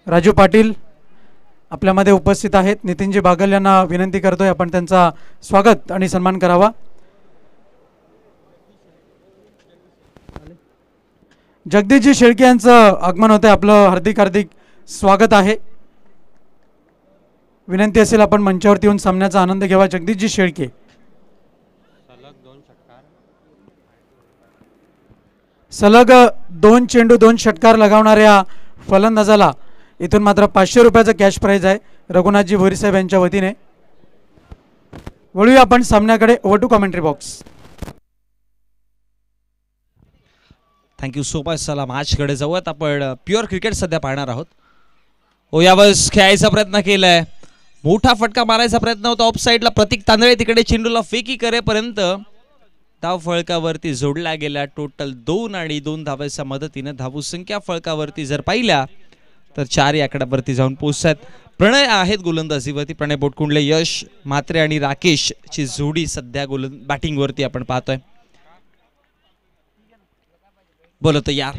राजू पाटील आपल्यामध्ये उपस्थित आहेत। नितीनजी बागल यांना विनंती करतोय आपण त्यांचा स्वागत आणि सन्मान करावा। जगदीशजी शेळके यांचं आगमन होते, आपलं हार्दिक हार्दिक स्वागत आहे। विनंती असेल आपण मंचावरती येऊन सामन्याचा आनंद घ्यावा। जगदीशजी शेळके सलग 2 चेंडू 2 षटकार लगावणाऱ्या फलंदाजाला इथून मात्र 500 रुपयाचं कॅश प्राइज आहे रघुनाथजी भोईर साहेब यांच्या वतीने। वळूया आपण सामन्याकडे। Over to commentary box. Thank you so much. चला मॅचकडे जाऊयात। आपण प्युअर क्रिकेट सध्या पाहणार आहोत। यावेळेस खेळायचा प्रयत्न केलाय, मोठा फटका मारायचा प्रयत्न होता ऑफ साइडला। प्रतीक तांदळे तिकडे चेंडूला फेकी करेपर्यंत धाव फळकावरती जोडला गेला। टोटल 2 आणि 2 धावांच्या मदतीने धावू संख्या फळकावरती जर पाहिल्या तर 4 या आकड्यावरती जाऊन पोहोचतात। प्रणय आहेत गोलंदाजीवरती, प्रणय बोटकुंडले, यश म्हात्रे आणि राकेश ची जोडी सध्या बॅटिंग वरती आपण पाहतोय। बोलतो यार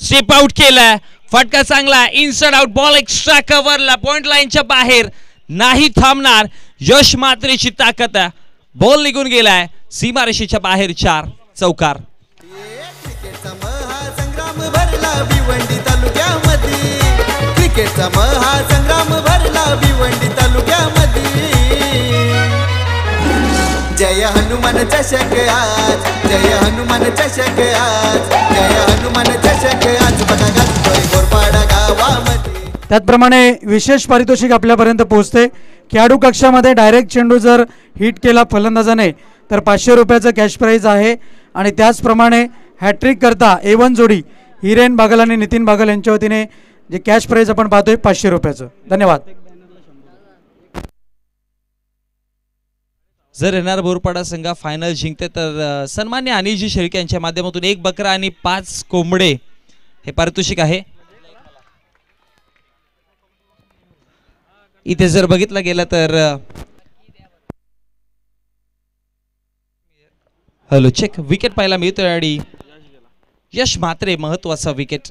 स्टेप आउट केलाय, फटका चांगला, इनसाइड आउट बॉल एक्स्ट्रा कव्हरला, पॉइंट लाईनच्या बाहेर नाही थांबणार यश म्हात्रेची ताकद आहे। बॉल निघून गेलाय सीमारेषेच्या बाहेर, 4 चौकार। क्रिकेटचा महासंग्राम भरला भिवंडी तालुक्यामध्ये, क्रिकेटचा महासंग्राम भरला भिवंडी तालुक्यामध्ये। जय हनुमान चषक आज, जय हनुमान चषक आज, जय हनुमान चषक आज बघा गाजतोय गोरपाडा गावामध्ये। त्याचप्रमाणे विशेष पारितोषिक आपल्यापर्यंत पोहोचते। खेळाडू कक्षामध्ये डायरेक्ट चेंडू जर हिट केला फलंदाजाने तर 500 रुपयाचं कॅश प्राइज आहे। आणि त्याचप्रमाणे हॅट्रिक करता A1 जोडी हिरेन बागल आणि नितीन बागल यांच्या वतीने जे कॅश प्राइज आपण पाहतोय 500 रुपयाचं। धन्यवाद। जर येणार बोरपाडा संघ फायनल जिंकते तर सन्मान्य अनिलजी शेळके यांच्या माध्यमातून 1 बकरा आणि 5 कोंबडे हे पारितोषिक आहे। इथे जर बघितलं गेलं तर हॅलो चेक विकेट पाहायला मिळतोय आणि यश म्हात्रे महत्वाचा विकेट।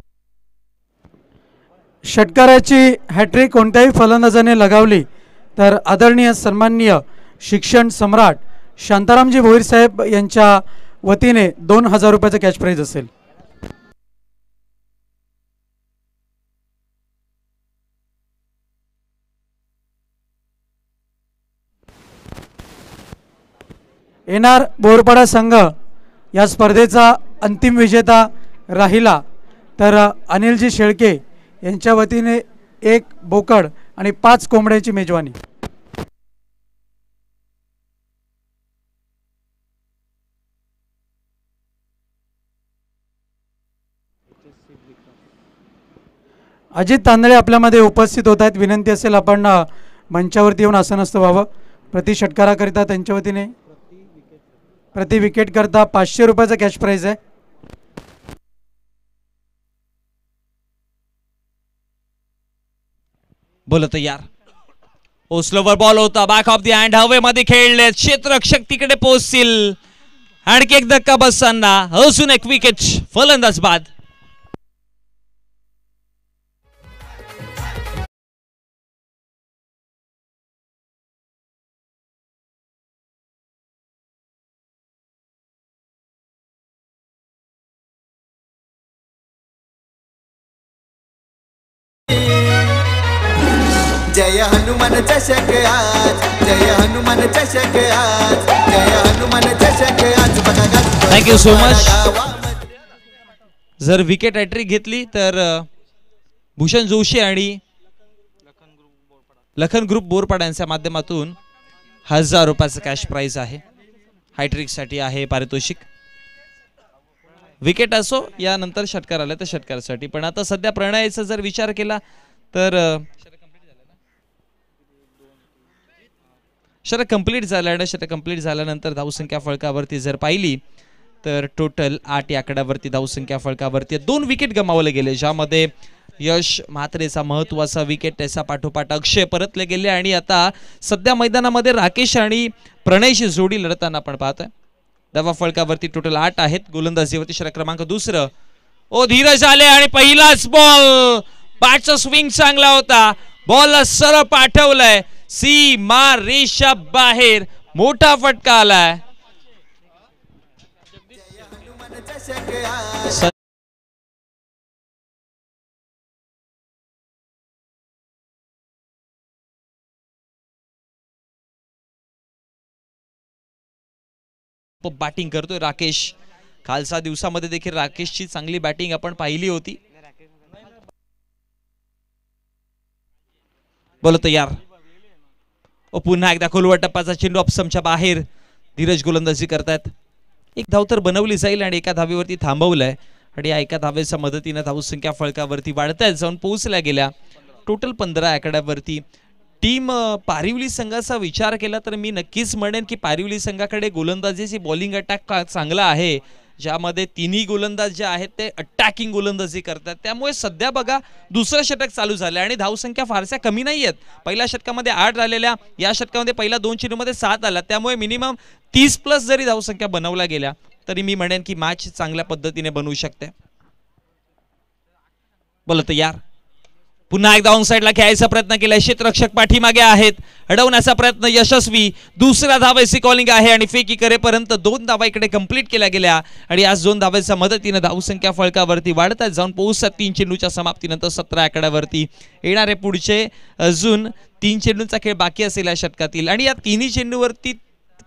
षटकाराची हॅट्रिक कोणत्याही फलंदाजाने लगावली तर आदरणीय सन्माननीय शिक्षण सम्राट शांतारामजी भोईर साहेब यांच्या वतीने 2000 रुपयाचं कॅश प्राइज असेल। येणार बोरपाडा संघ या स्पर्धेचा अंतिम विजेता राहिला तर अनिलजी शेळके यांच्या वतीने 1 बोकड आणि 5 कोंबड्याची मेजवानी। अजित तांदळे आपल्यामध्ये उपस्थित होत आहेत। विनंती असेल आपण मंचावरती येऊन आसनस्थ व्हावं। प्रति षटकाराकरिता त्यांच्या वतीने प्रति विकेट करता 500 रुपयाचा कॅश प्राइज आहे। बोलतो यार ओ स्लोवर बॉल होता, बॅक ऑफ द हँड हवेमध्ये खेळले, क्षेत्ररक्षक तिकडे पोहोचतील। आणखी एक धक्का बसताना अजून 1 विकेट, फलंदाज बाद। जय हनुमान चषक आज, जय हनुमान चषक आज, जय हनुमान चषक आज बघा गाजतोय। Thank you so much. जर विकेट हॅट्रिक घेतली तर भूषण जोशी आणि लखन ग्रुप बोरपाडा यांच्या माध्यमातून 1000 रुपयाचं कॅश प्राइज आहे। हॅट्रिक साठी आहे पारितोषिक। विकेट असो या नंतर षटकार आले तर षटकारासाठी, पण आता सध्या प्रणयचा जर विचार केला तर षटक कंप्लीट झालं। षटक कंप्लीट झाल्यानंतर धावसंख्या फळकावरती जर पाहिली तर टोटल 8 या आकड्यावरती धावसंख्या फळकावरती 2 विकेट गमावले गेले, ज्यामध्ये यश म्हात्रेचा महत्वाचा विकेट, त्याचा पाठोपाठ अक्षय परतले गेले आणि आता सध्या मैदानामध्ये राकेश आणि प्रणयची जोडी लढताना आपण पाहतोय। धावा फळकावरती टोटल 8 आहेत। गोलंदाजीवरती षटक क्रमांक 2 ओ धीरज आले आणि पहिलाच बॉल पाठचा स्विंग चांगला होता, बॉलला सरळ पाठवलंय, सीमा रेषा बाहेर, मोठा फटका आलाय. बॅटिंग करतोय राकेश. कालच्या दिवसामध्ये देखील राकेशची चांगली बॅटिंग आपण पाहिली होती. बोलो तयार. पुन्हा एकदा खोलवर टप्पाचा चेंडू अपसमच्या बाहेर. धीरज गोलंदाजी करतायत. एक धाव तर बनवली जाईल आणि एका धावेवरती थांबवलंय आणि या एका धावेच्या मदतीने धावसंख्या फळकावरती वाढतायत जाऊन पोहोचल्या गेल्या टोटल 15 आकड्यावरती. टीम पारिवली संघाचा विचार केला तर मी नक्कीच म्हणेन की पारिवली संघाकडे गोलंदाजीची बॉलिंग अटॅक चांगला आहे, ज्यामध्ये तिन्ही गोलंदाज जे आहेत ते अटॅकिंग गोलंदाजी करतात. त्यामुळे सध्या बघा दुसरं षटक चालू झालं आणि धावसंख्या फारशा कमी नाही आहेत. पहिल्या षटकामध्ये 8 झालेल्या, या षटकामध्ये पहिल्या 2 चेंडूमध्ये 7 आला. त्यामुळे मिनिमम 30+ जरी धावसंख्या बनवल्या गेल्या तरी मी म्हणेन की मॅच चांगल्या पद्धतीने बनवू शकते. बोलत यार. पुन्हा एकदा ऑन साइडला खेळायचा प्रयत्न केलाय, क्षेत्ररक्षक पाठीमागे आहेत, अडवण्याचा प्रयत्न यशस्वी. दुसऱ्या धावेची कॉलिंग आहे आणि फेकी करेपर्यंत 2 धावा इकडे कंप्लीट केल्या गेल्या आणि आज 2 धावेच्या मदतीने धावसंख्या फळकावरती वाढतात जाऊन पोहोचतात 3 चेंडूच्या समाप्तीनंतर 17 आकड्यावरती. येणारे पुढचे अजून 3 चेंडूंचा खेळ बाकी असेल या षटकातील आणि या तिन्ही चेंडूवरती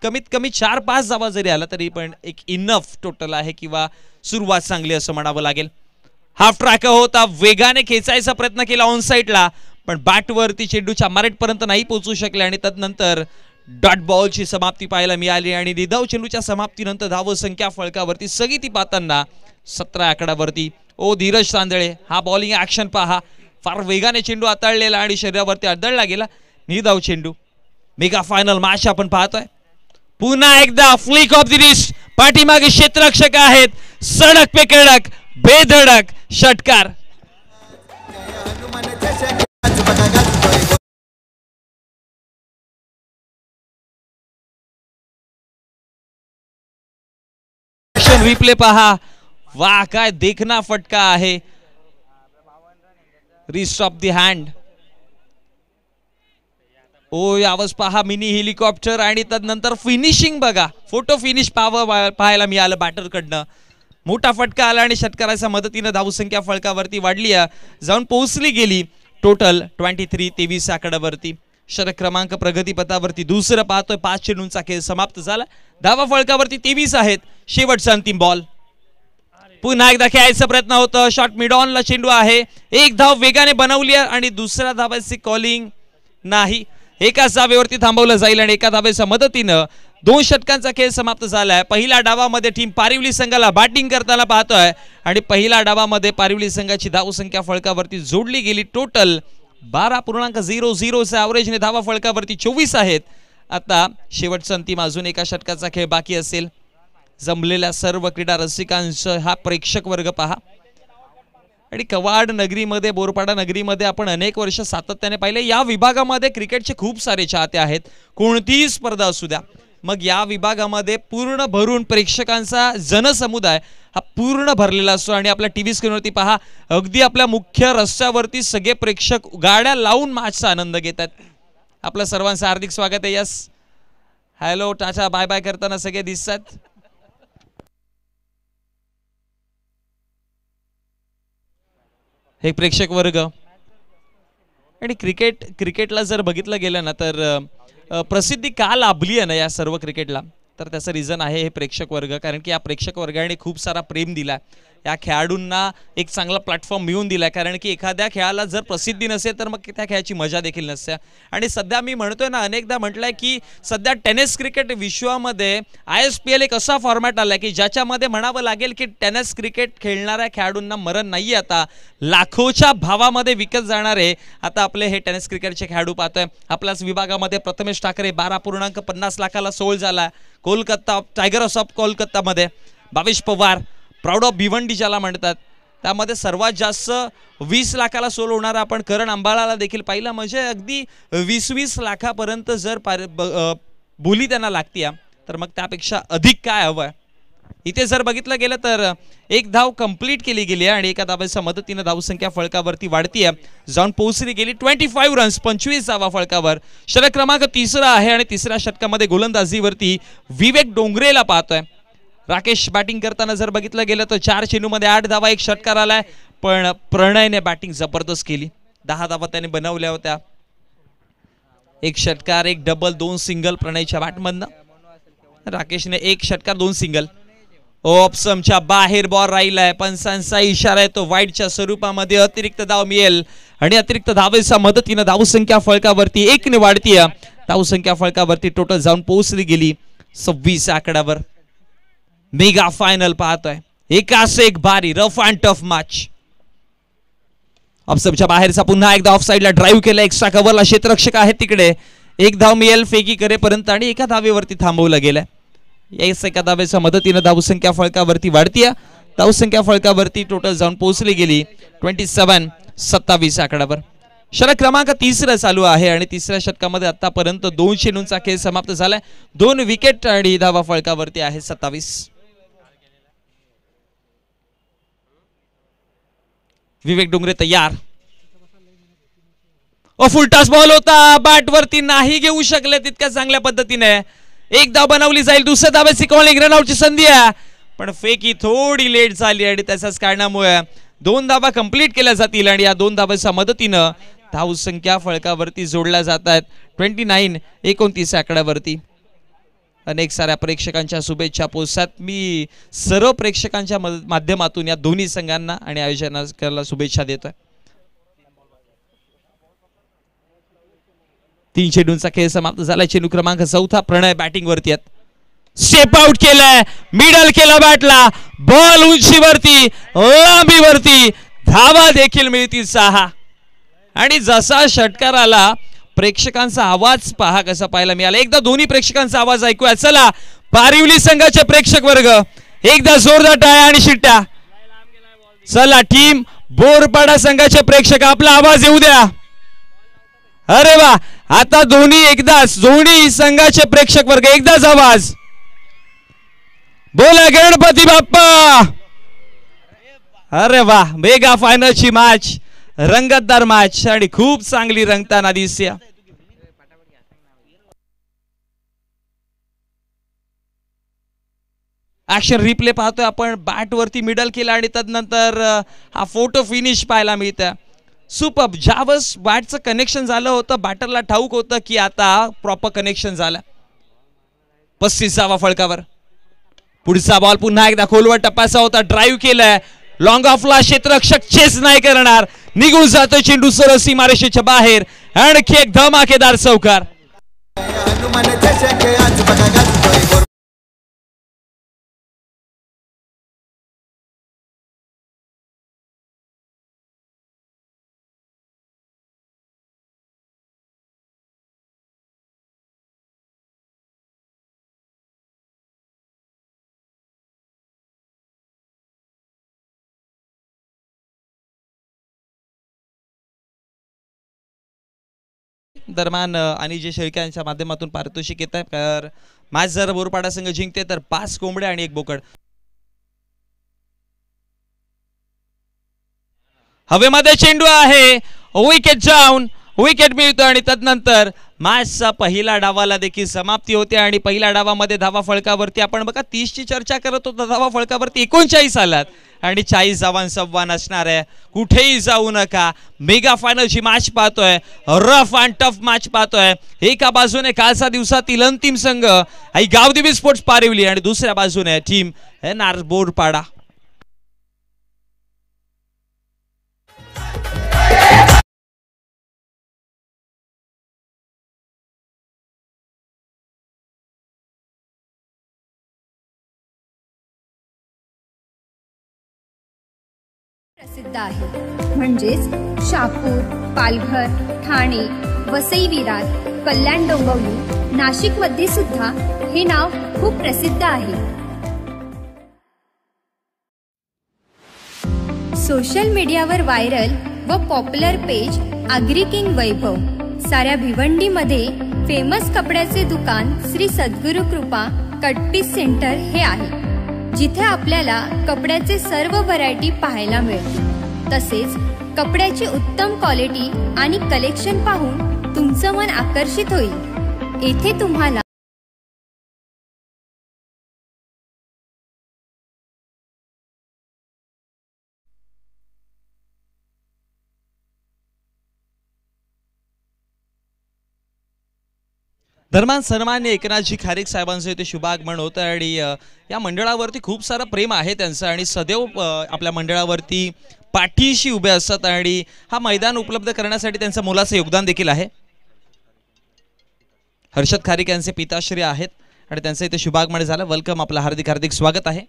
कमीत कमी 4-5 धावा जरी आला तरी पण एक इनफ टोटल आहे किंवा सुरुवात चांगली असं म्हणावं लागेल. हाफ ट्रॅक होता, वेगाने खेचायचा प्रयत्न केला ऑन साइडला पण बॅटवरती चेंडूच्या मारेट पर्यंत नाही पोहोचू शकले आणि तदनंतर डॉट बॉलची समाप्ती पाहायला मिळाली आणि निधाव चेंडूच्या समाप्तीनंतर धावसंख्या फळकावरती सगळी ती पाहताना 17 आकड्यावरती. ओ धीरज तांदळे, हा बॉलिंग ऍक्शन पहा, फार वेगाने चेंडू आदळलेला आणि शरीरावरती आदळला गेला. निधाव चेंडू. मेगा फायनल मॅच आपण पाहतोय. पुन्हा एकदा फ्लिक ऑफ द रिस्ट, पाठीमागे क्षेत्ररक्षक आहेत, सडक पे कडक बेधडक षटकार. रिप्ले पहा, वाह काय देखना फटका आहे. Wrist of the hand. ओ यावच पहा मिनी हेलिकॉप्टर आणि तदनंतर फिनिशिंग बघा, फोटो फिनिश पाहायला मिळालं बॅटरकडनं. मोठा फटका आला आणि षटकाराच्या मदतीने धावसंख्या फळकावरती वाढली जाऊन पोहोचली गेली टोटल 23-23 आकड्यावरती. षटक क्रमांक प्रगतीपथावरती दुसरं पाहतोय. 5 चेंडूंचा खेळ समाप्त झाला. धावा फळकावरती 23 आहेत. शेवटचा अंतिम बॉल. पुन्हा एकदा खेळायचा प्रयत्न होतं, शॉट मिड ऑनला चेंडू आहे, एक धाव वेगाने बनवली आणि दुसऱ्या धावाची कॉलिंग नाही. एकाच धावेवरती थांबवलं जाईल आणि एका धावेच्या मदतीनं 2 षटकांचा खेळ समाप्त झालाय. पहिल्या डावामध्ये टीम पारिवली संघाला बॅटिंग करताना पाहतोय आणि पहिल्या डावामध्ये पारिवली संघाची धावसंख्या फळकावरती जोडली गेली. टोटल 12.00 ॲव्हरेजने धावा फळकावरती 24 आहेत. आता शेवटचा अंतिम अजून एका षटकाचा खेळ बाकी असेल. जमलेल्या सर्व क्रीडा रसिकांचा हा प्रेक्षक वर्ग पहा आणि कवाड नगरीमध्ये, बोरपाडा नगरीमध्ये आपण अनेक वर्ष सातत्याने पाहिले. या विभागामध्ये क्रिकेटचे खूप सारे चाहते आहेत. कोणतीही स्पर्धा असू द्या, मग या विभागामध्ये पूर्ण भरून प्रेक्षकांचा जनसमुदाय हा पूर्ण भरलेला असतो आणि आपल्या टीव्ही स्क्रीनवरती पहा, अगदी आपल्या मुख्य रस्त्यावरती सगळे प्रेक्षक गाड्या लावून मॅचचा आनंद घेतात. आपल्या सर्वांचं हार्दिक स्वागत आहे. Yes, hello, ta-ta, bye bye करताना सगळे दिसतात. हे प्रेक्षक वर्ग आणि क्रिकेटला जर बघितलं गेलं ना तर प्रसिद्धी का लाभली आहे ना या सर्व क्रिकेटला, तर त्याचं रिझन आहे हे प्रेक्षक वर्ग. कारण की या प्रेक्षक वर्गाने खूप सारा प्रेम दिला, या खेळाडूंना एक चांगला प्लॅटफॉर्म मिळवून दिला. कारण की एखाद्या खेळाला जर प्रसिद्धी नसेल तर मग त्या खेळाची मजा देखील नसते. आणि सध्या मी म्हणतोय ना, अनेकदा म्हटलंय की सध्या टेनिस क्रिकेट विश्वामध्ये ISPL एक असा फॉर्मॅट आलाय की ज्याच्यामध्ये म्हणावं लागेल की टेनिस क्रिकेट खेळणाऱ्या खेळाडूंना मरण नाही. आता लाखोच्या भावामध्ये विकत जाणारे आता आपले हे टेनिस क्रिकेटचे खेळाडू पाहतोय. आपल्याच विभागामध्ये प्रथमेश ठाकरे 12.50 लाखाला सोल्ड झाला. कोलकाता टायगर्स ऑफ कोलकातामध्ये भावेश पवार, प्राऊड ऑफ भिवंडी ज्याला म्हणतात, त्यामध्ये सर्वात जास्त 20 लाखाला सोल होणारा आपण करण अंबाळाला देखील पाहिलं. म्हणजे अगदी 20-20 लाखापर्यंत जर बोली त्यांना लागते तर मग त्यापेक्षा अधिक काय हवं. इथे जर बघितलं गेलं तर एक धाव कंप्लीट केली गेली आणि एका धावेच्या मदतीने धावसंख्या फलकावरती वाढतीये, जाऊन पोहोचली गेली 25 रन्स, 25 धावा फलकावर. षटक क्रमांक 3 आहे आणि तिसऱ्या षटकामध्ये गोलंदाजीवरती विवेक डोंगरेला पाहतोय. राकेश बॅटिंग करताना जर बघितलं गेलं तर 4 चेंडूमध्ये 8 धावा, एक षटकार आलाय, पण प्रणयने बॅटिंग जबरदस्त केली. 10 धावा त्याने बनवल्या होत्या, एक षटकार, एक डबल, 2 सिंगल प्रणयच्या बॅटमधनं. राकेशने 1 षटकार 2 सिंगल. ऑप्शनच्या बाहेर बॉल राहिलाय, पंचांचा इशारा आहे तो वाईडच्या स्वरूपामध्ये. अतिरिक्त धाव मिळेल आणि अतिरिक्त धावेच्या मदतीने धावसंख्या फलकावरती 1 ने वाढतीये. धावसंख्या फलकावरती टोटल जाऊन पोहोचली गेली 26 आकड्यावर. मेगा फायनल पाहतोय, एकास एक भारी रफ अँड टफ मॅच. ऑफसाईडच्या बाहेरचा पुन्हा एकदा ऑफसाईडला ड्राईव्ह केला, एक्स्ट्रा कव्हरला क्षेत्ररक्षक आहेत तिकडे. 1 धाव मिळेल फेकी करेपर्यंत आणि एका धावेवरती थांबवलं गेलंय. याच एका धावेच्या मदतीने धावसंख्या फलकावरती वाढतीये. धावसंख्या फलकावरती टोटल जाऊन पोहोचली गेली 27 आकड्यावर. षटक क्रमांक 3 चालू आहे आणि तिसऱ्या षटकामध्ये आतापर्यंत 2 चेंडूंचा खेळ समाप्त झालाय. 2 विकेट आणि धावा फलकावरती आहे 27. विवेक डोंगरे तयार. फुल टॉस बॉल होता, बॅट वरती नाही घेऊ शकले तितक्या चांगल्या पद्धतीने. 1 धाव बनवली जाईल, दुसऱ्या धावेची कॉलिंग रनआउटची संधी आहे, पण फेकी थोडी लेट झाली आणि त्याच्याच कारणामुळे 2 धावा कंप्लीट केल्या जातील आणि या 2 धावाच्या मदतीनं धावसंख्या फलकावरती जोडल्या जात आहेत 29 आकड्यावरती. अनेक साऱ्या प्रेक्षकांच्या शुभेच्छा पोहोचतात. मी सर्व प्रेक्षकांच्या माध्यमातून या दोन्ही संघांना आणि आयोजकांना शुभेच्छा देतोय. 3 चेंडूंचा खेळ समाप्त झाला. चेंडू क्रमांक 4 प्रणय बॅटिंग वरती आहेत. स्टेप आउट केलाय, मिडल केला बॅटला, बॉल उंचीवरती, लांबीवरती, धावा देखील मिळतील 6. आणि जसा षटकार आला प्रेक्षकांचा आवाज पहा कसा पाहायला मिळाला. एकदा दोन्ही प्रेक्षकांचा आवाज ऐकूया. चला पारिवली संघाचे प्रेक्षक वर्ग, एकदा जोरदार टाळ्या आणि शिट्ट्या. चला टीम बोरपाडा संघाचे प्रेक्षक, आपला आवाज येऊ द्या. अरे वा, आता दोन्ही संघाचे प्रेक्षक वर्ग एकदाच आवाज. बोला गणपती बाप्पा. अरे वा, मेगा फायनलची मॅच, रंगतदार मॅच आणि खूप चांगली रंगताना दिसते. ऍक्शन रिप्ले पाहतोय आपण. बॅट वरती मिडल केला आणि तदनंतर हा फोटो फिनिश पाहायला मिळतं. सुपर. ज्यावेळेस बॅटचं कनेक्शन झालं होतं बॅटरला ठाऊक होतं की आता प्रॉपर कनेक्शन झालं. 35 फलकावर पुढचा बॉल पुन्हा एकदा खोलवर टप्प्याचा होता. ड्राईव्ह केलाय, लॉंग ऑफला क्षेत्ररक्षक चेस नाही करणार, निघून जातो चेंडू सरळ सीमारेषेच्या बाहेर. आणखी एक धमाकेदार चौकार. दरम्यान आणि जे शेळके यांच्या माध्यमातून पारितोषिक येत आहे. तर मॅच जर बोरपाडा संघ जिंकते तर 5 कोंबड्या आणि 1 बोकड. हवेमध्ये चेंडू आहे, विकेट जाऊन विकेट मिळतो आणि तदनंतर मॅचचा पहिला डावाला देखील समाप्ती होते. आणि पहिल्या डावामध्ये धावा फलकावरती आपण बघा 30 ची चर्चा करत होतो, धावा फलकावरती 39 आलात आणि 40 धावांसव्वा असणार आहे. कुठेही जाऊ नका, मेगा फायनलची मॅच पाहतोय, रफ अँड टफ मॅच पाहतोय. एका बाजूने कालचा दिवसातील अंतिम संघ आई गावदेवी स्पोर्ट्स पारिवली आणि दुसऱ्या बाजूने टीम NR बोरपाडा. प्रसिद्ध आहे म्हणजेच शहापूर, पालघर, ठाणे, वसई विरार, कल्याण डोंबिवली, नाशिक मध्ये सुद्धा हे नाव खूप प्रसिद्ध आहे. सोशल मीडियावर व्हायरल व पॉप्युलर पेज आगरी किंग वैभव. साऱ्या भिवंडीमध्ये फेमस कपड्याचे दुकान श्री सद्गुरु कृपा कटपीस सेंटर हे आहे. जिथे आपल्याला कपड्याचे सर्व व्हरायटी पाहायला मिळतील। तसेच कपड्याची उत्तम क्वालिटी आणि कलेक्शन पाहून तुमचं मन आकर्षित होईल। येथे तुम्हाला दरम्यान सन्मान्य एकनाथजी खारीक साहेबांचं इथे शुभागमन होतं आणि या मंडळावरती खूप सारं प्रेम आहे त्यांचं आणि सदैव आपल्या मंडळावरती पाठीशी उभे असतात आणि हा मैदान उपलब्ध करण्यासाठी त्यांचं मोलाचं योगदान देखील आहे। हर्षद खारीक यांचे पिताश्री आहेत आणि त्यांचं इथे शुभागमन झालं। वेलकम, आपलं हार्दिक हार्दिक स्वागत आहे।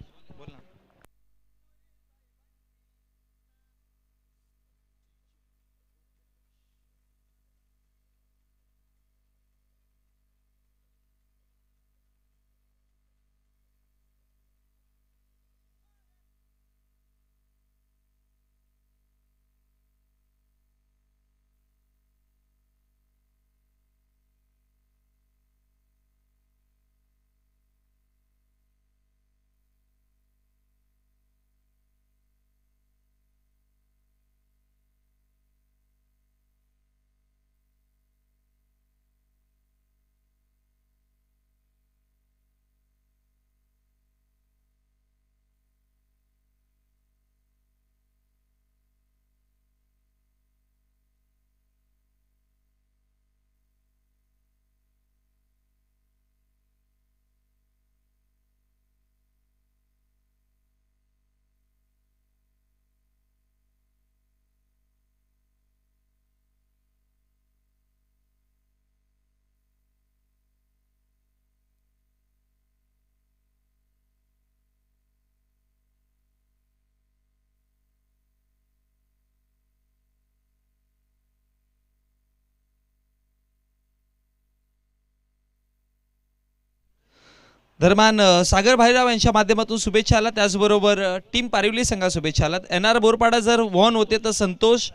दरम्यान सागर भाईराव यांच्या माध्यमातून शुभेच्छा आला, त्याचबरोबर टीम पारिवली संघा शुभेच्छा आला। NR बोरपाडा जर वॉन होते तर संतोष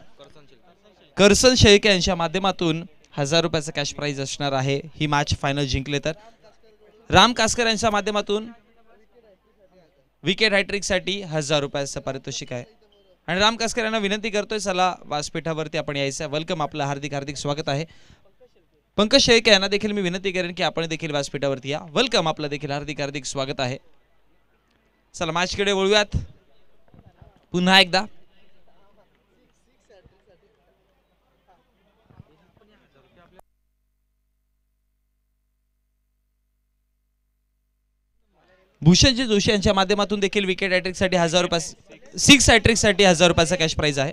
करसन शेळके यांच्या माध्यमातून 1000 रुपयाचं कॅश प्राइज असणार आहे ही मॅच फायनल जिंकले तर। राम कासकर यांच्या माध्यमातून विकेट हॅट्रिक साठी 1000 रुपयाचं पारितोषिक आहे आणि राम कासकर यांना विनंती करतोय चला व्यासपीठावरती आपण यायचं। वेलकम, आपलं हार्दिक हार्दिक स्वागत आहे। पंकज शेळके यांना देखील मी विनंती करेन की आपण देखील व्यासपीठावरती या। वेलकम, आपलं देखील हार्दिक हार्दिक स्वागत आहे। चला मॅचकडे वळूयात पुन्हा एकदा। भूषणजी जोशी यांच्या माध्यमातून देखील विकेट हॅट्रिक साठी 1000 रुपये, 6 हॅट्रिक साठी 1000 रुपयाचा कॅश प्राइज आहे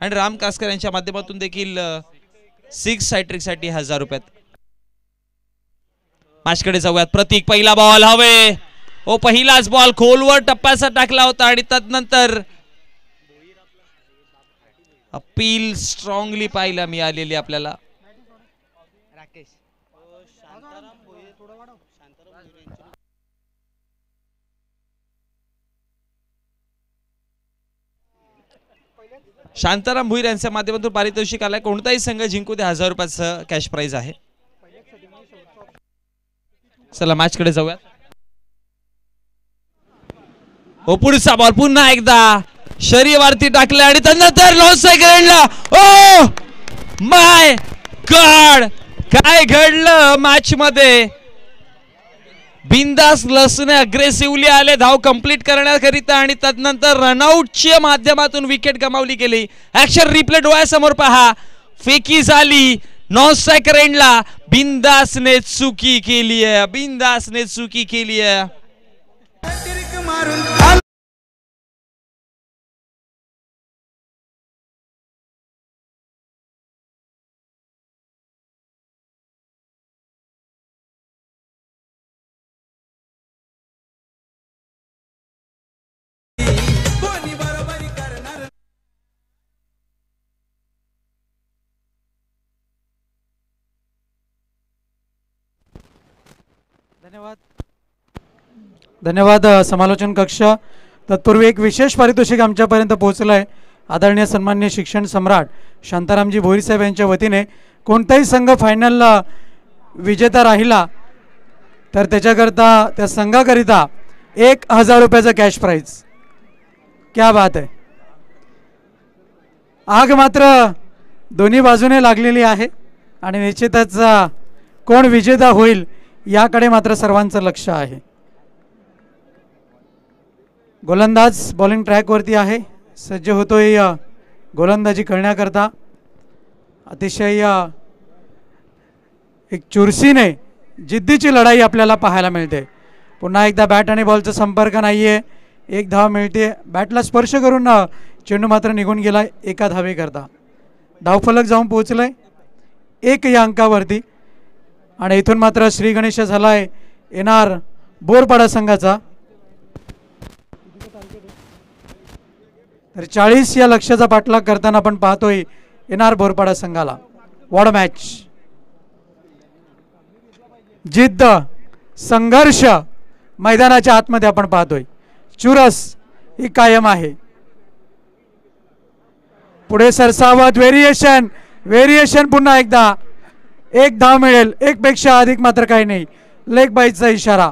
आणि राम कासकर यांच्या माध्यमातून देखील 6 हॅट्रिक साठी 1000 रुपयात। मॅचकडे जाऊयात। प्रतीक, पहिला बॉल हवे ओ, पहिलाच बॉल खोलवर टप्प्याचा टाकला होता आणि तदनंतर अपील स्ट्रॉंगली पाहायला मिळालेली आपल्याला। शांताराम भुईर यांच्या माध्यमातून पारितोषिक आलाय। कोणताही संघ जिंकू दे 1000 रुपयाचं कॅश प्राइज आहे। चला मॅचकडे जाऊयात। हो, पुढचा बॉल पुन्हा एकदा शरीरवरती टाकला आणि त्यानंतर लॉस सेकंडला। ओ माय गॉड, काय घडलं मॅच मध्ये? बिंदास लसने अग्रेसिव्हली आले धाव कंप्लीट करण्याकरिता आणि तदनंतर रनआउटच्या माध्यमातून विकेट गमावली गेली। ऍक्शन रिप्ले डोळ्यासमोर पहा, फेकी झाली नॉन स्ट्रायकर एंडला। बिंदासने चुकी केली आहे, बिंदासने चुकी केली आहे। धन्यवाद समालोचन कक्ष। तत्पूर्वी एक विशेष पारितोषिक आमच्यापर्यंत पोहोचलं आहे। आदरणीय सन्माननीय शिक्षण सम्राट शांतारामजी भोईर साहेब यांच्या वतीने कोणताही संघ फायनलला विजेता राहिला तर त्याच्याकरता त्या संघाकरिता 1000 रुपयाचं कॅश प्राइज. क्या बात आहे. आग मात्र दोन्ही बाजूने लागलेली आहे आणि निश्चितच कोण विजेता होईल याकडे मात्र सर्वांचं लक्ष आहे. गोलंदाज बॉलिंग ट्रॅकवरती आहे, सज्ज होतोय गोलंदाजी करण्याकरता. अतिशय एक चुरशीने जिद्दीची लढाई आपल्याला पाहायला मिळते. पुन्हा एकदा बॅट आणि बॉलचा संपर्क नाही आहे. एक धाव मिळते, बॅटला स्पर्श करून चेंडू मात्र निघून गेला एका धावेकरता. धावफलक जाऊन पोहोचलंय 1 या अंकावरती आणि इथून मात्र श्री गणेश झालाय येणार बोरपाडा संघाचा. तर 40 या लक्ष्याचा पाठलाग करताना आपण पाहतोय येणार बोरपाडा संघाला. वॉट मॅच, जिद्द, संघर्ष मैदानाच्या आतमध्ये आपण पाहतोय. चुरस ही कायम आहे. पुढे सरसावत व्हेरिएशन पुन्हा एकदा. एक धाव मिळेल, एक पेक्षा अधिक मात्र काही नाही. लेग बाईचा इशारा.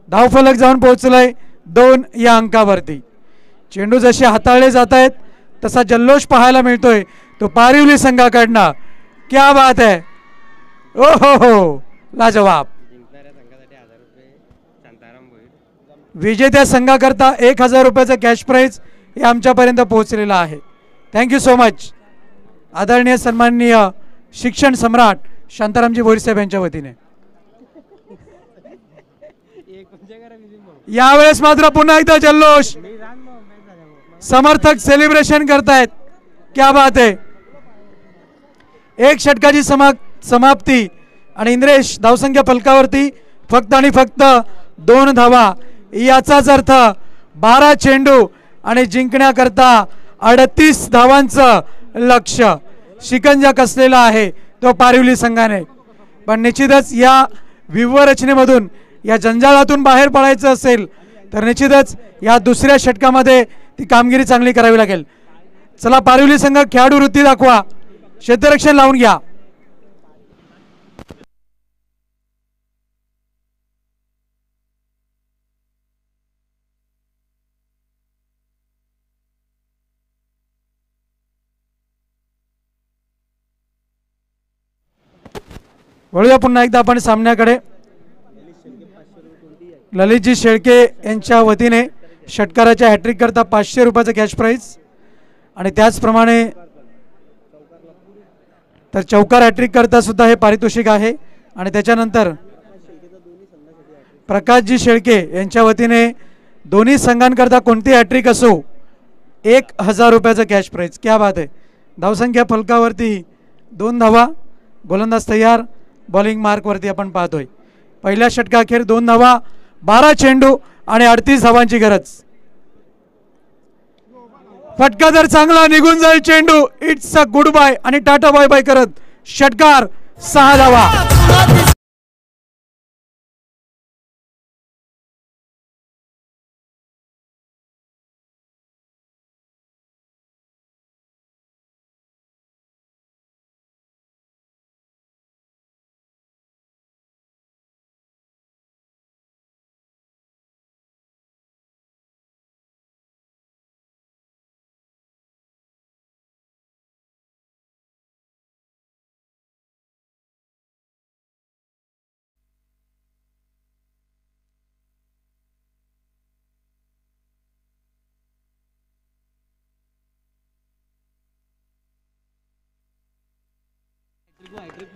धावफलक जाऊन पोहोचलाय 2 या अंकावरती. चेंडू जसे हाताळले जात आहेत तसा जल्लोष पाहायला मिळतोय तो पारिवली संघाकडनं. क्या बात आहे. ओ हो लाजवाब. विजेत्या संघाकरता 1000 रुपयाचं कॅश प्राइज हे आमच्यापर्यंत पोहोचलेलं आहे. Thank you so much. आदरणीय सन्माननीय शिक्षण सम्राट शांतारामजी भोईरसाहेब यांच्या वतीने. यावेळेस मात्र पुन्हा एकदा जल्लोष, समर्थक सेलिब्रेशन करतायत. क्या बात आहे. एक षटकाची समाप्ती आणि इंद्रेश धावसंख्या फलकावरती फक्त आणि फक्त 2 धावा. याचाच अर्थ 12 चेंडू आणि जिंकण्याकरता 38 धावांचं लक्ष्य. शिकंजा कसलेला आहे तो पारिवली संघाने. पण निश्चितच या व्यूहरचनेमधून या जंजाळातून बाहेर पडायचं असेल तर निश्चितच या दुसऱ्या षटकामध्ये ती कामगिरी चांगली करावी लागेल. चला पारिवली संघ खेळाडू वृत्ती दाखवा, क्षेत्ररक्षण लावून घ्या. वळूया पुन्हा एकदा आपण सामन्याकडे. ललितजी शेळके यांच्या वतीने षटकाराच्या हॅट्रिक करता 500 रुपयाचं कॅश प्राइज आणि त्याचप्रमाणे तर चौकार हॅट्रिक करता सुद्धा हे पारितोषिक आहे. आणि त्याच्यानंतर प्रकाशजी शेळके यांच्या वतीने दोन्ही संघांकरता कोणती हॅट्रिक असो 1000 रुपयाचं कॅश प्राइज. क्या बात आहे. धावसंख्या फलकावरती 2 धावा. गोलंदाज तयार, बॉलिंग मार्कवरती आपण पाहतोय. पहिल्या षटकाखेर 2 धावा, 12 चेंडू आणि 38 धावांची गरज. फटका जर चांगला निघून जाईल चेंडू, इट्स अ गुड बाय आणि टाटा बाय बाय करत षटकार 6 धावा.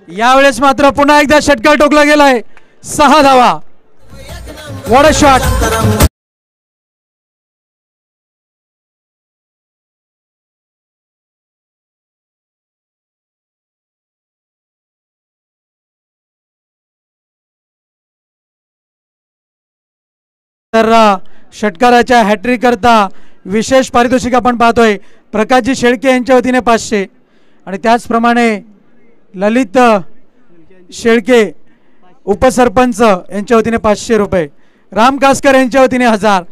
यावेळेस मात्र पुन्हा एकदा षटकार टोकला गेलाय. 6 धावा. What a shot. तर षटकाराच्या हॅट्रिक करता विशेष पारितोषिक आपण पाहतोय प्रकाशजी शेळके यांच्या वतीने 500 आणि त्याचप्रमाणे ललित शेळके उपसरपंच यांच्या वतीने 500 रुपये. राम कासकर यांच्या वतीने 1000.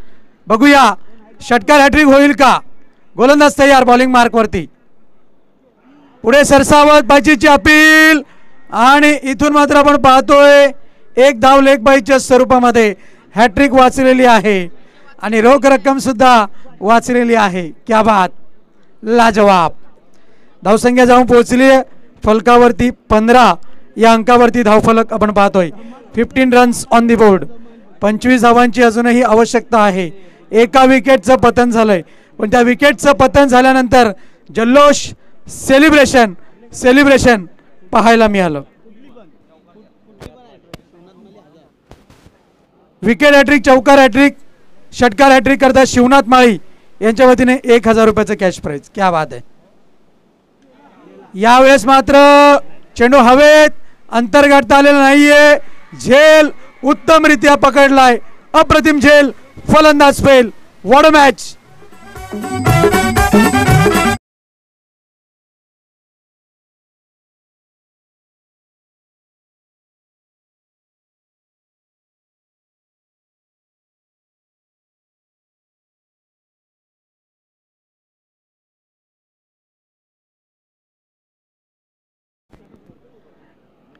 बघूया षटकार हॅट्रिक होईल का. गोलंदाज तयार, बॉलिंग मार्कवरती. पुढे सरसावत बाजीची अपील आणि इथून मात्र आपण पाहतोय 1 धाव लेग बाईच्या स्वरूपामध्ये हॅट्रिक वाचलेली आहे आणि रोख रक्कम सुद्धा वाचलेली आहे. क्या बात, लाजवाब. धावसंख्या जाऊन पोहोचली आहे फलकावरती 15 या अंकावरती धावफलक आपण पाहतोय. 15 रन्स ऑन दी बोर्ड. 25 धावांची अजूनही आवश्यकता आहे. एका विकेटचं पतन झालंय पण त्या विकेटचं पतन झाल्यानंतर जल्लोष सेलिब्रेशन पाहायला मिळालं. विकेट हॅट्रिक, चौकार हॅट्रिक, षटकार हॅट्रिक करता शिवनाथ माळी यांच्या वतीने 1000 रुपयाचं कॅश प्राइज. क्या बात आहे. यावेळेस मात्र चेंडू हवेत, अंतर गाठता आलेलं नाहीये. झेल उत्तमरित्या पकडलाय, अप्रतिम झेल, फलंदाज fail. What a match.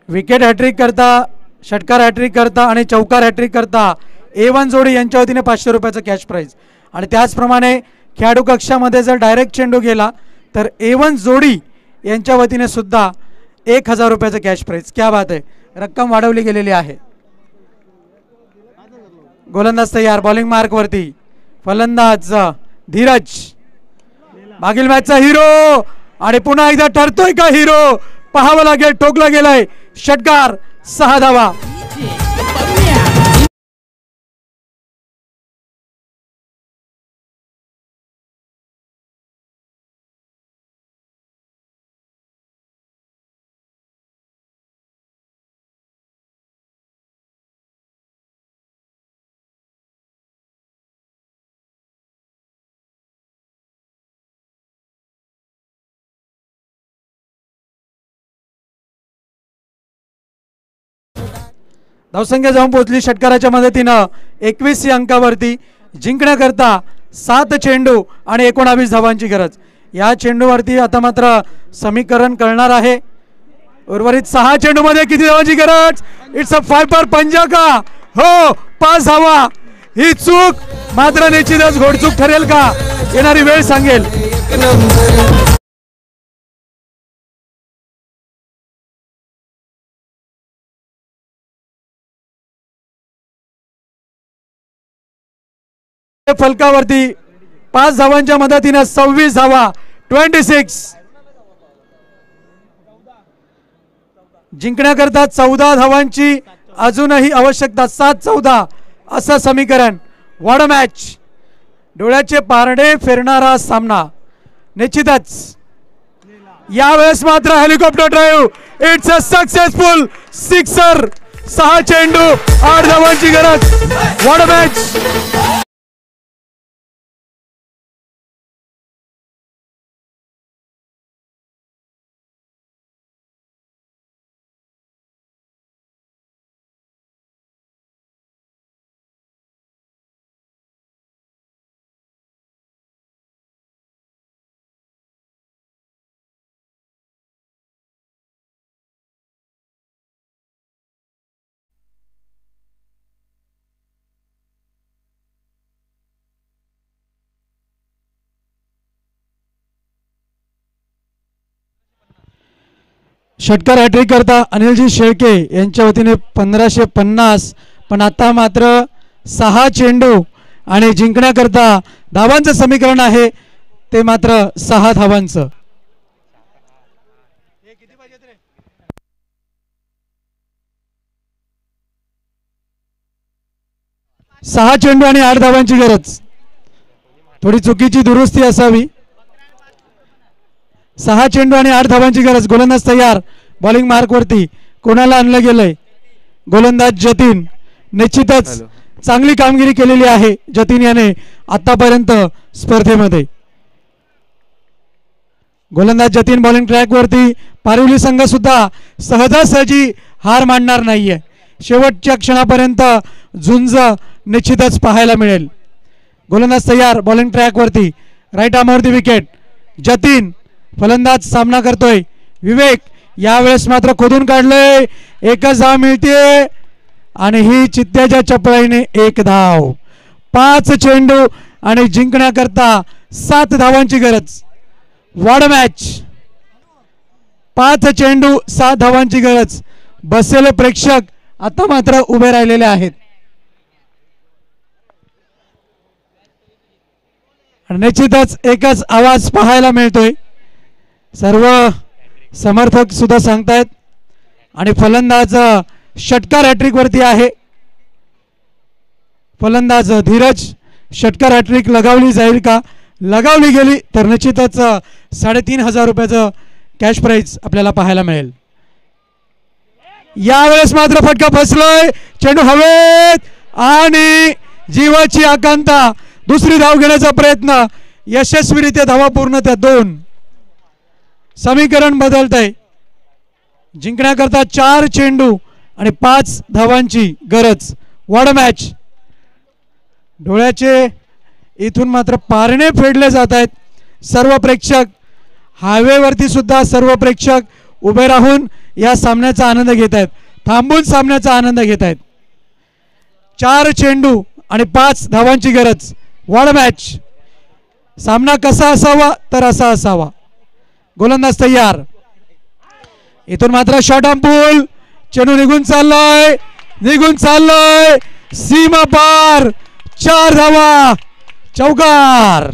Wicket hat-trick करता, षटकार हॅट्रिक करता आणि चौकार हॅट्रिक करता A1 जोडी यांच्या वतीने 500 रुपयाचं कॅश प्राइज. आणि त्याचप्रमाणे खेळाडू कक्षामध्ये जर डायरेक्ट चेंडू गेला तर A1 जोडी यांच्या वतीने सुद्धा 1000 रुपयाचं कॅश प्राइज. क्या बात आहे. रक्कम वाढवली गेलेली आहे. गोलंदाज तयार, बॉलिंग मार्क वरती. फलंदाज धीरज, मागील मॅचचा हिरो आणि पुन्हा एकदा ठरतोय का हिरो, पाहावं लागेल. ठोकला गेलाय षटकार, 6 धावा. धावसंख्या जाऊन पोहोचली षटकाराच्या मदतीनं 21 अंकावरती. जिंकण्याकरता 7 चेंडू आणि 19 धावांची गरज. या चेंडूवरती आता मात्र समीकरण करणार आहे. उर्वरित 6 चेंडूमध्ये किती धावांची गरज. इट्स अ 5 पर पंजा का. हो, 5 धावा. ही चूक मात्र निश्चितच घोडचूक ठरेल का, येणारी वेळ सांगेल. फलकावरती 5 धावांच्या मदतीने 26 धावा. 26. जिंकण्याकरता 14 धावांची अजूनही आवश्यकता. 7-14 असं समीकरण. What a match. डोळ्याचे पारडे फेरणारा सामना. निश्चितच यावेळेस मात्र helicopter drive. It's a successful sixer. 6 चेंडू 8 धावांची गरज. What a match. षटकार हॅट्रिक करता अनिलजी शेळके यांच्या वतीने 1550. पण आता मात्र 6 चेंडू आणि जिंकण्याकरता धावांचं समीकरण आहे ते मात्र 6 धावांचं. सहा चेंडू आणि 8 धावांची गरज. थोडी चुकीची दुरुस्ती असावी. 6 चेंडू आणि 8 धावांची गरज. गोलंदाज तयार, बॉलिंग मार्क वरती. कोणाला आणलं गेलंय. गोलंदाज जतीन. निश्चितच चांगली कामगिरी केलेली आहे जतीन याने आतापर्यंत स्पर्धेमध्ये. गोलंदाज जतीन बॉलिंग ट्रॅक वरती. पारिवली संघ सुद्धा सहजासहजी हार मानणार नाहीये. शेवटच्या क्षणापर्यंत झुंज निश्चितच पाहायला मिळेल. गोलंदाज तयार, बॉलिंग ट्रॅक वरती. राईट आर्मवरती विकेट. जतीन फलंदाज सामना करतोय. विवेक यावेळेस मात्र खोदून काढलंय. एकच धाव मिळते आणि ही चित्त्याच्या चपळाईने 1 धाव. 5 चेंडू आणि जिंकण्याकरता 7 धावांची गरज. What match. 5 चेंडू 7 धावांची गरज. बसलेले प्रेक्षक आता मात्र उभे राहिलेले आहेत. निश्चितच एकच आवाज पाहायला मिळतोय. सर्व समर्थक सुद्धा सांगतायत आणि फलंदाज षटकार हॅट्रिक वरती आहे. फलंदाज धीरज षटकार हॅट्रिक लगावली जाईल का? लगावली गेली तर निश्चितच 3,500 रुपयाचं कॅश प्राइज आपल्याला पाहायला मिळेल. यावेळेस मात्र फटका फसलोय. चेंडू हवेत आणि जीवाची आकांक्षा. दुसरी धाव घेण्याचा प्रयत्न यशस्वीरित्या. धावा पूर्ण त्या 2. समीकरण बदलतंय. जिंकण्याकरता 4 चेंडू आणि 5 धावांची गरज. What match. डोळ्याचे इथून मात्र पारणे फेडले जात आहेत. सर्व प्रेक्षक हायवेवरती सुद्धा सर्व प्रेक्षक उभे राहून या सामन्याचा आनंद घेत आहेत. थांबून सामन्याचा आनंद घेत आहेत. 4 चेंडू आणि 5 धावांची गरज. What match. सामना कसा असावा तर असा असावा. गोलंदाज तयार. इथून मात्र शॉट ऑन पूल. चेंडू निघून चाललोय सीमा पार. 4 धावा. चौकार.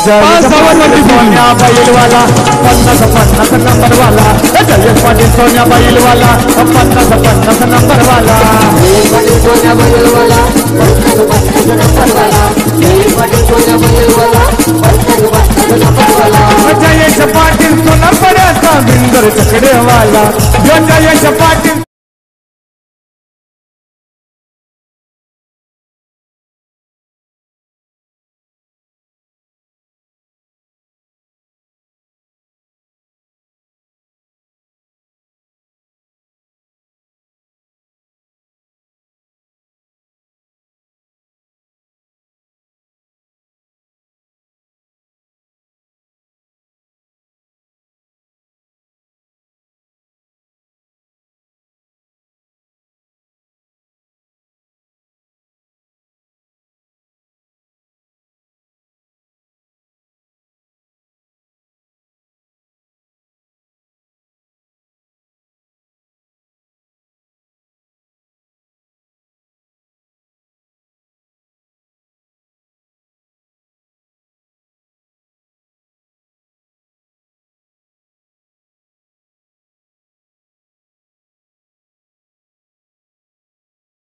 सोन्या बैलवाला 50 नंबर वाला. जयेश पाटील सोन्या बैलवाला 50 नंबर वाला. सोन्या बैलवाला 50 नंबर वाला. जयेश पाटील सोन्या बैलवाला 50 नंबर वाला. जयेश पाटील सोना पड्याचा बिंदर चकडेवाला. जयेश पाटील